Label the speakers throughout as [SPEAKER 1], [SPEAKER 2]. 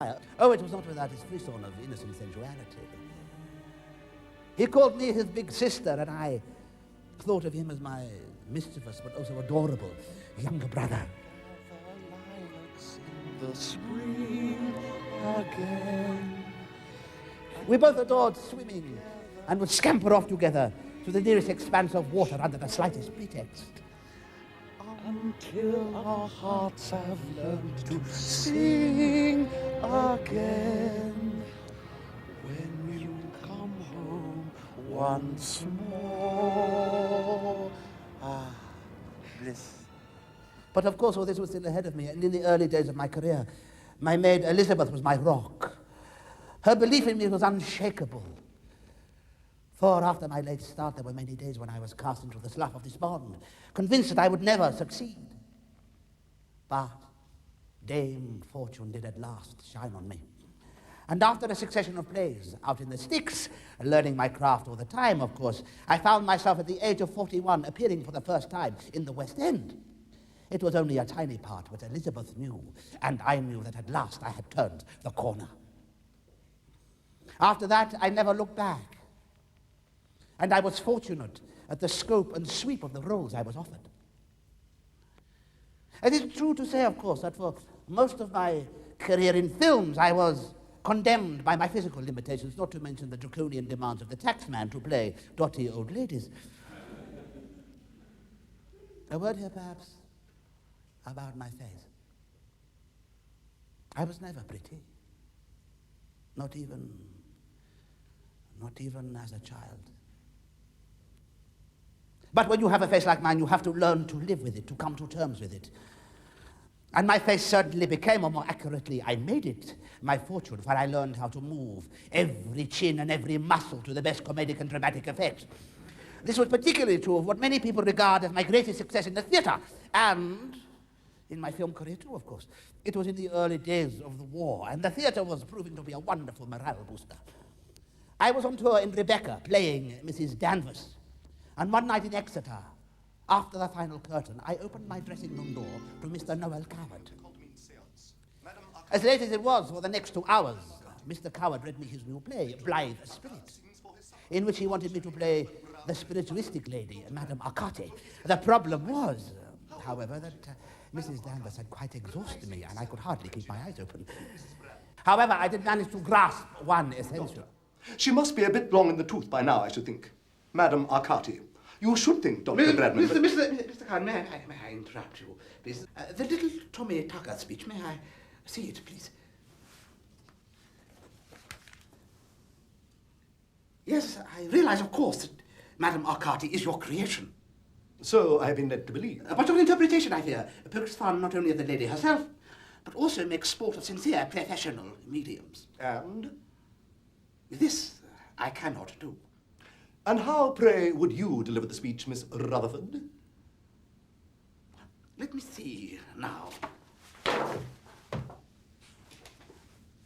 [SPEAKER 1] Oh, it was not without his frisson of innocent sensuality. He called me his big sister, and I thought of him as my mischievous but also adorable younger brother.
[SPEAKER 2] The spring again.
[SPEAKER 1] We both adored swimming and would scamper off together to the nearest expanse of water under the slightest pretext.
[SPEAKER 2] Until our hearts have learned to sing again. When you come home once more.
[SPEAKER 1] Ah, bliss. But of course all this was still ahead of me, and in the early days of my career, my maid Elizabeth was my rock. Her belief in me was unshakable. For after my late start, there were many days when I was cast into the slough of despond, convinced that I would never succeed. But Dame Fortune did at last shine on me. And after a succession of plays out in the sticks, learning my craft all the time, of course, I found myself at the age of 41 appearing for the first time in the West End. It was only a tiny part, but Elizabeth knew, and I knew that at last I had turned the corner. After that, I never looked back. And I was fortunate at the scope and sweep of the roles I was offered. It is true to say, of course, that for most of my career in films, I was condemned by my physical limitations, not to mention the draconian demands of the taxman to play dotty old ladies. A word here, perhaps, about my face. I was never pretty. Not even as a child. But when you have a face like mine, you have to learn to live with it, to come to terms with it. And my face certainly became, or more accurately, I made it my fortune, for I learned how to move every chin and every muscle to the best comedic and dramatic effect. This was particularly true of what many people regard as my greatest success in the theatre, and in my film career too, of course. It was in the early days of the war, and the theatre was proving to be a wonderful morale booster. I was on tour in Rebecca, playing Mrs. Danvers. And one night in Exeter, after the final curtain, I opened my dressing room door to Mr. Noel Coward. As late as it was, for the next 2 hours, Mr. Coward read me his new play, Blithe Spirit, in which he wanted me to play the spiritualistic lady, Madame Arcati. The problem was, however, that Mrs. Danvers had quite exhausted me, and I could hardly keep my eyes open. However, I did manage to grasp one essential.
[SPEAKER 3] She must be a bit long in the tooth by now, I should think. Madame Arcati. You should think, Dr. Bradman.
[SPEAKER 1] Mr. Khan, may I interrupt you, please? The little Tommy Tucker speech, may I see it, please? Yes, I realize, of course, that Madame Arcati is your creation.
[SPEAKER 3] So I have been led to believe.
[SPEAKER 1] But your interpretation, I fear, pokes fun not only at the lady herself, but also makes sport of sincere professional mediums.
[SPEAKER 3] And?
[SPEAKER 1] This I cannot do.
[SPEAKER 3] And how, pray, would you deliver the speech, Miss Rutherford?
[SPEAKER 1] Let me see now.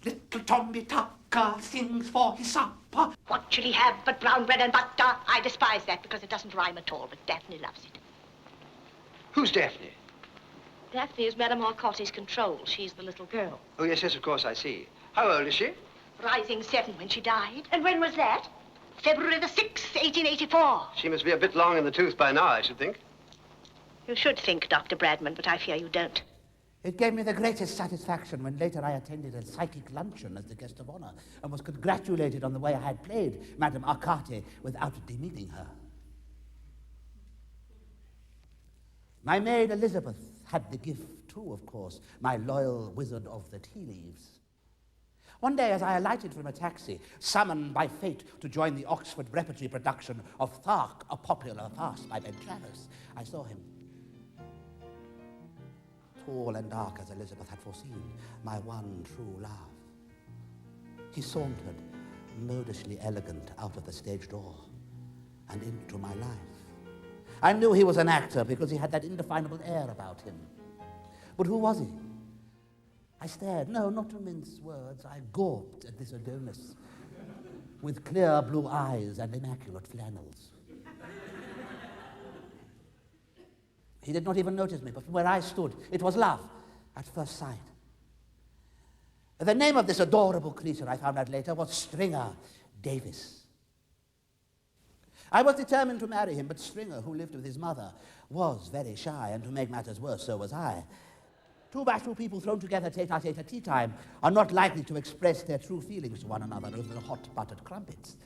[SPEAKER 1] Little Tommy Tucker sings for his supper.
[SPEAKER 4] What shall he have but brown bread and butter? I despise that because it doesn't rhyme at all, but Daphne loves it.
[SPEAKER 5] Who's Daphne?
[SPEAKER 4] Daphne is Madame Arcati's control. She's the little girl.
[SPEAKER 5] Oh, yes, of course, I see. How old is she?
[SPEAKER 4] Rising 7 when she died. And when was that? February the 6th, 1884.
[SPEAKER 5] She must be a bit long in the tooth by now, I should think.
[SPEAKER 4] You should think, Dr. Bradman, but I fear you don't.
[SPEAKER 1] It gave me the greatest satisfaction when later I attended a psychic luncheon as the guest of honor and was congratulated on the way I had played Madame Arcati without demeaning her. My maid Elizabeth had the gift too, of course, my loyal wizard of the tea leaves. One day, as I alighted from a taxi, summoned by fate to join the Oxford repertory production of Thark, a popular farce by Ben Travers, I saw him. Tall and dark as Elizabeth had foreseen, my one true love. He sauntered, modishly elegant, out of the stage door and into my life. I knew he was an actor because he had that indefinable air about him. But who was he? I stared, no, not to mince words, I gawped at this Adonis with clear blue eyes and immaculate flannels. He did not even notice me, but from where I stood, it was love at first sight. The name of this adorable creature, I found out later, was Stringer Davis. I was determined to marry him, but Stringer, who lived with his mother, was very shy, and to make matters worse, so was I. Two bashful people thrown together tete-a-tete at tea time are not likely to express their true feelings to one another over the hot buttered crumpets.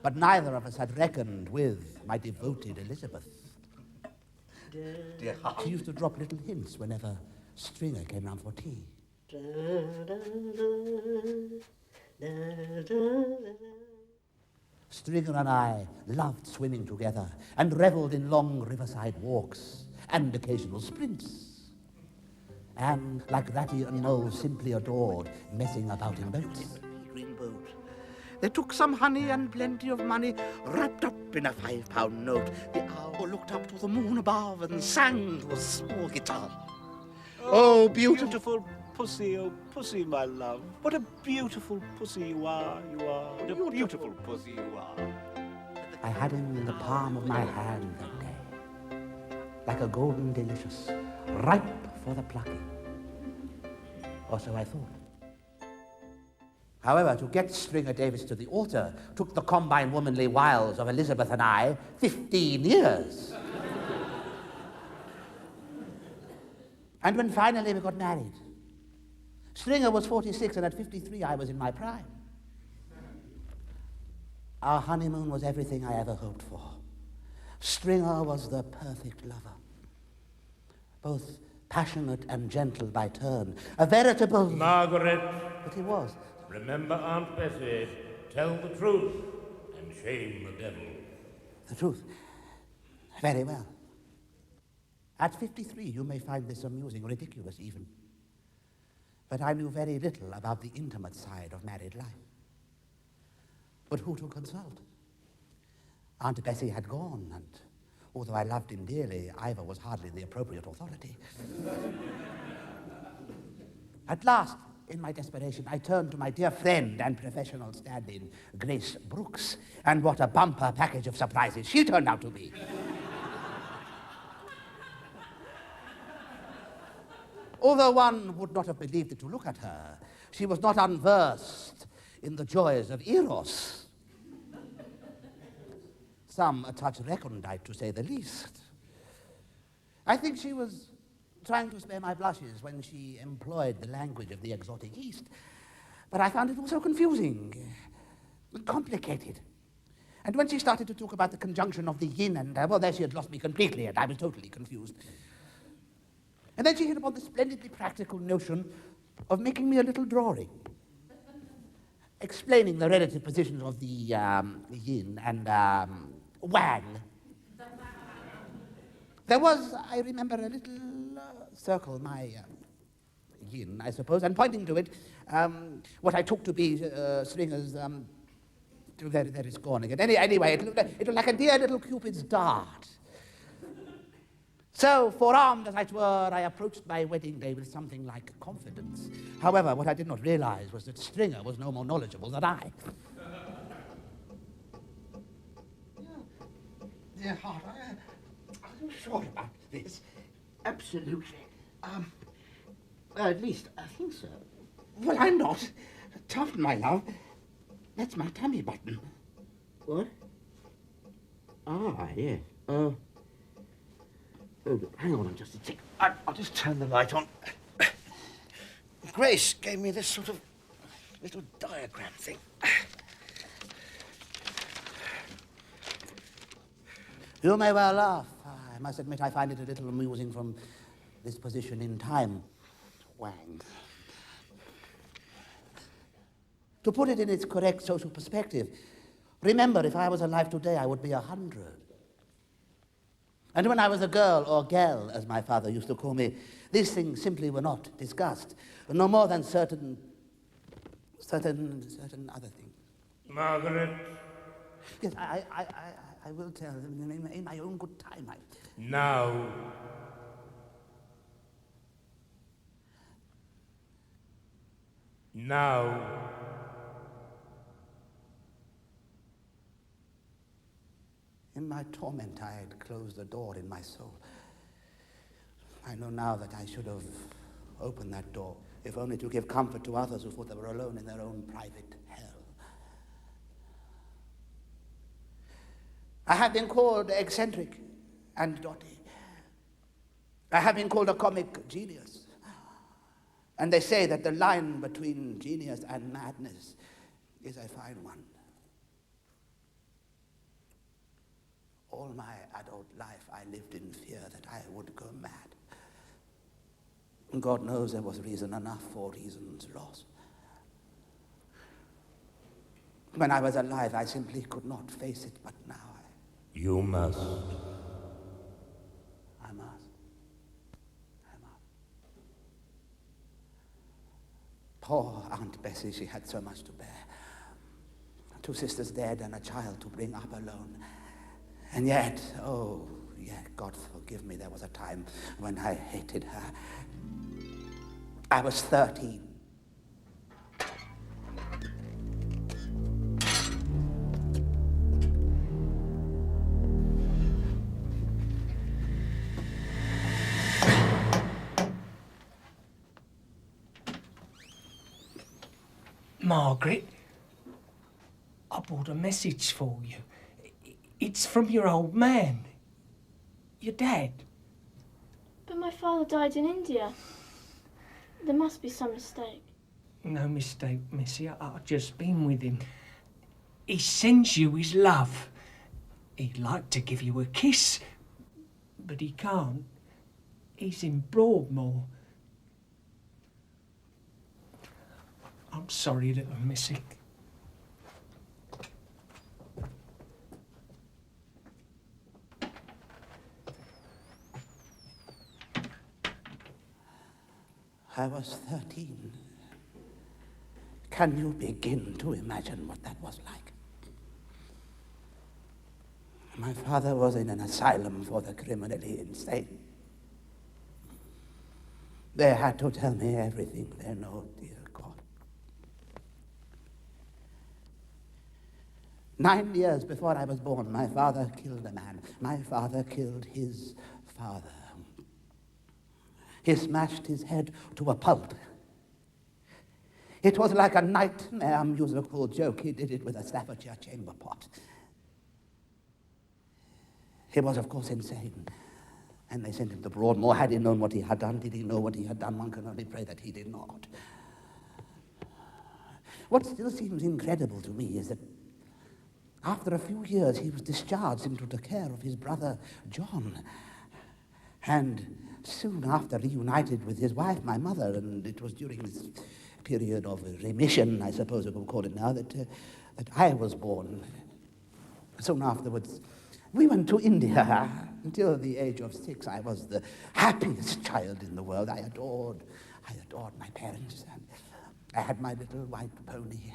[SPEAKER 1] But neither of us had reckoned with my devoted Elizabeth.
[SPEAKER 3] Dear heart.
[SPEAKER 1] She used to drop little hints whenever Stringer came round for tea. Stringer and I loved swimming together and revelled in long riverside walks and occasional sprints. And, like Ratty and Mole, simply adored messing about in boats. Green boat. They took some honey and plenty of money wrapped up in a £5 note. The owl looked up to the moon above and sang to a small guitar.
[SPEAKER 2] Oh, beautiful pussy, oh pussy, my love. What a beautiful pussy you are, you are. What a beautiful pussy you are.
[SPEAKER 1] I had him in the palm of my hand that day, like a golden delicious, ripe for the plucking. Or so I thought. However, to get Stringer Davis to the altar took the combined womanly wiles of Elizabeth and I 15 years. And when finally we got married, Stringer was 46, and at 53 I was in my prime. Our honeymoon was everything I ever hoped for. Stringer was the perfect lover, both passionate and gentle by turn, a veritable...
[SPEAKER 6] Margaret.
[SPEAKER 1] But he was.
[SPEAKER 6] Remember Aunt Bessie. Tell the truth and shame the devil.
[SPEAKER 1] The truth. Very well. At 53, you may find this amusing, ridiculous even. But I knew very little about the intimate side of married life. But who to consult? Aunt Bessie had gone, and although I loved him dearly, Ivor was hardly the appropriate authority. At last, in my desperation, I turned to my dear friend and professional stand-in, Grace Brooks, and what a bumper package of surprises she turned out to be. Although one would not have believed it to look at her, she was not unversed in the joys of Eros. Some a touch recondite, to say the least. I think she was trying to spare my blushes when she employed the language of the exotic East, but I found it all so confusing and complicated. And when she started to talk about the conjunction of the yin and, well, there she had lost me completely, and I was totally confused. And then she hit upon the splendidly practical notion of making me a little drawing, explaining the relative positions of the yin and wang. There was, I remember, a little circle, my yin, I suppose, and pointing to it, what I took to be Stringer's, there it's gone again. Anyway, it looked like a dear little Cupid's dart. So, forearmed as I were, I approached my wedding day with something like confidence. However, what I did not realize was that Stringer was no more knowledgeable than I.
[SPEAKER 3] Dear heart, are you sure about this?
[SPEAKER 1] Absolutely. At least, I think so.
[SPEAKER 3] Well, I'm not. Tough, my love. That's my tummy button.
[SPEAKER 1] What? Ah, yes. Hang on just a sec.
[SPEAKER 3] I'll just turn the light on. Grace gave me this sort of little diagram thing.
[SPEAKER 1] You may well laugh. I must admit I find it a little amusing from this position in time. Wang. To put it in its correct social perspective, remember, if I was alive today, I would be 100. And when I was a girl, or gel, as my father used to call me, these things simply were not discussed, no more than certain other things.
[SPEAKER 6] Margaret.
[SPEAKER 1] Yes, I will tell them in my own good time.
[SPEAKER 6] Now. Now.
[SPEAKER 1] In my torment, I had closed the door in my soul. I know now that I should have opened that door if only to give comfort to others who thought they were alone in their own private hell. I have been called eccentric and dotty. I have been called a comic genius. And they say that the line between genius and madness is a fine one. All my adult life I lived in fear that I would go mad. And God knows there was reason enough for reasons lost. When I was alive, I simply could not face it, but now
[SPEAKER 6] You must.
[SPEAKER 1] I must. Poor Aunt Bessie, she had so much to bear. 2 sisters dead and a child to bring up alone. And yet, oh, yeah, God forgive me, there was a time when I hated her. I was 13.
[SPEAKER 7] Margaret, I brought a message for you. It's from your old man, your dad.
[SPEAKER 8] But my father died in India. There must be some mistake.
[SPEAKER 7] No mistake, Missy. I've just been with him. He sends you his love. He'd like to give you a kiss, but he can't. He's in Broadmoor. I'm sorry, little Missy.
[SPEAKER 1] I was 13. Can you begin to imagine what that was like? My father was in an asylum for the criminally insane. They had to tell me everything they know, dear God. 9 years before I was born, my father killed a man. My father killed his father. He smashed his head to a pulp. It was like a nightmare musical joke. He did it with a Staffordshire chamber pot. He was, of course, insane. And they sent him to Broadmoor. Had he known what he had done? Did he know what he had done? One can only pray that he did not. What still seems incredible to me is that after a few years, he was discharged into the care of his brother, John. And soon after reunited with his wife, my mother, and it was during this period of remission, I suppose we could call it now, that I was born. Soon afterwards, we went to India. Until the age of 6, I was the happiest child in the world. I adored my parents. And I had my little white pony.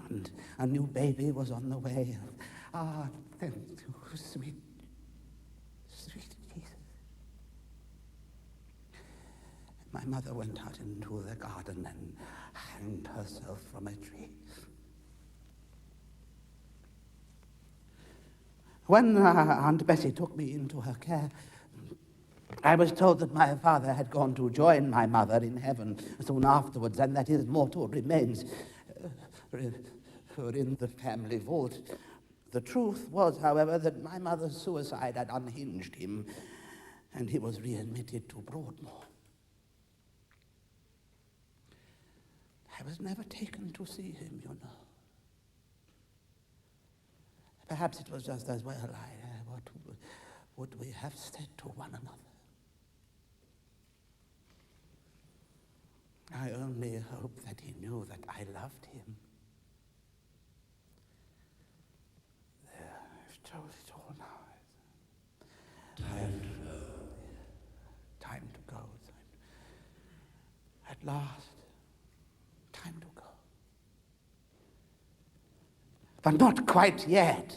[SPEAKER 1] And a new baby was on the way. Ah, then, sweet Jesus. My mother went out into the garden and hanged herself from a tree. When Aunt Bessie took me into her care, I was told that my father had gone to join my mother in heaven soon afterwards, and that his mortal remains were in the family vault. The truth was, however, that my mother's suicide had unhinged him, and he was readmitted to Broadmoor. I was never taken to see him, you know. Perhaps it was just as well. What would we have said to one another? I only hope that he knew that I loved him. There, I've told it all now. Time to go. At last, time to go. But not quite yet.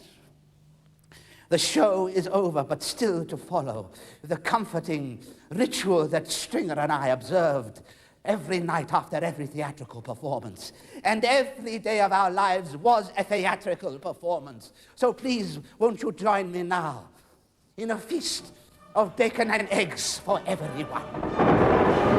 [SPEAKER 1] The show is over, but still to follow. The comforting ritual that Stringer and I observed every night after every theatrical performance. And every day of our lives was a theatrical performance. So please, won't you join me now in a feast of bacon and eggs for everyone?